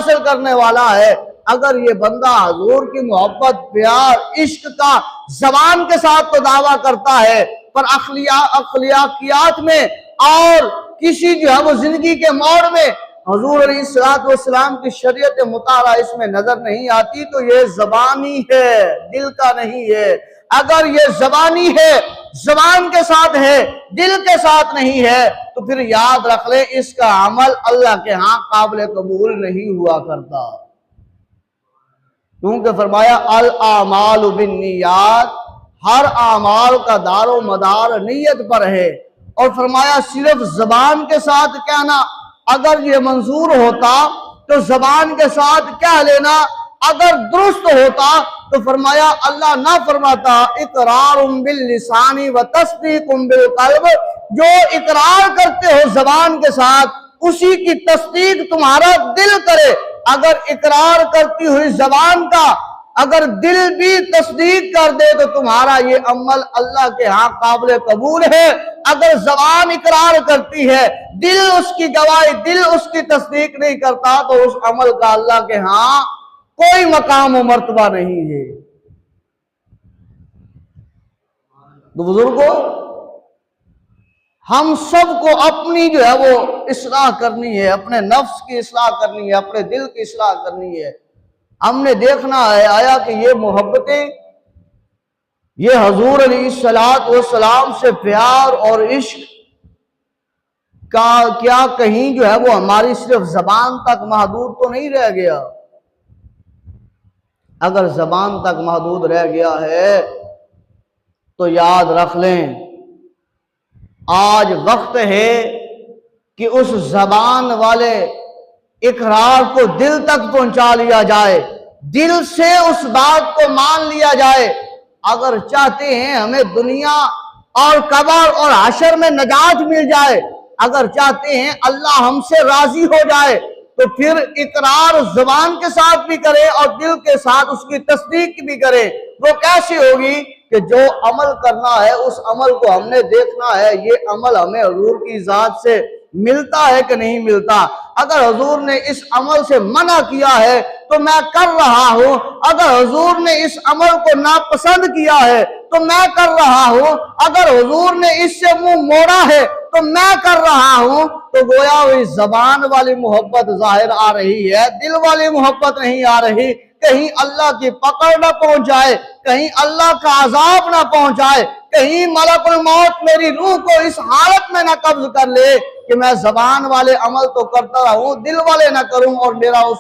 हासिल करने वाला है। अगर ये बंदा हुजूर की मोहब्बत, प्यार, इश्क का जबान के साथ तो दावा करता है, पर अखलाकियात में और किसी जो है वो जिंदगी के मोड़ में हुजूर अलैहिस्सलाम की शरीयत मुतारा इसमें नजर नहीं आती, तो ये जबानी है, दिल का नहीं है। अगर ये जबानी है, जबान के साथ है, दिल के साथ नहीं है, तो फिर याद रख ले इसका अमल अल्लाह के यहाँ काबिल कबूल नहीं हुआ करता। क्योंकि फरमाया अल आमालु बिन्नियात, हर आमाल का दारो मदार नीयत पर है। और फरमाया सिर्फ जबान के साथ कहना अगर ये मंजूर होता तो जबान के साथ कह लेना अगर दुरुस्त होता तो फरमाया अल्लाह ना फरमाता इकरारुम बिल लिसानी व तस्दीकुम बिल क़ल्ब, जो इकरार करते हो जबान के साथ उसी की तस्दीक तुम्हारा दिल करे। अगर इकरार करती हुई जबान का अगर दिल भी तस्दीक कर दे तो तुम्हारा ये अमल अल्लाह के यहाँ काबिल कबूल है। अगर जबान इकरार करती है, दिल उसकी गवाही, दिल उसकी तस्दीक नहीं करता, तो उस अमल का अल्लाह के यहाँ कोई मकाम और मर्तबा नहीं है। तो बुजुर्गों, हम सबको अपनी जो है वो इस्लाह करनी है, अपने नफ्स की इस्लाह करनी है, अपने दिल की इस्लाह करनी है। हमने देखना है आया कि ये मोहब्बतें, ये हुजूर अलैहिस्सलाम से प्यार और इश्क का क्या कहीं जो है वो हमारी सिर्फ जबान तक महदूद तो नहीं रह गया। अगर जबान तक महदूद रह गया है तो याद रख लें आज वक्त है कि उस जबान वाले इकरार को दिल तक पहुंचा लिया जाए, दिल से उस बात को मान लिया जाए। अगर चाहते हैं हमें दुनिया और कब्र और हशर में नजात मिल जाए, अगर चाहते हैं अल्लाह हमसे राजी हो जाए, तो फिर इकरार जुबान के साथ भी करें और दिल के साथ उसकी तस्दीक भी करें। वो कैसे होगी कि जो अमल करना है उस अमल को हमने देखना है, ये अमल हमें हुजूर की जात से मिलता है कि नहीं मिलता। अगर हुजूर ने इस अमल से मना किया है तो मैं कर रहा हूं, अगर हुजूर ने इस अमल को नापसंद किया है तो मैं कर रहा हूं, अगर हुजूर ने इससे मुंह मोड़ा है तो मैं कर रहा हूं, तो गोया हुई जबान वाली मोहब्बत जाहिर आ रही है, दिल वाली मोहब्बत नहीं आ रही। कहीं अल्लाह की पकड़ ना पहुंच जाए, कहीं अल्लाह का अजाब ना पहुंचाए, कहीं मलकुल मौत मेरी रूह को इस हालत में ना कब्ज कर ले कि मैं जबान वाले अमल तो करता रहूं, दिल वाले ना करूं और मेरा उस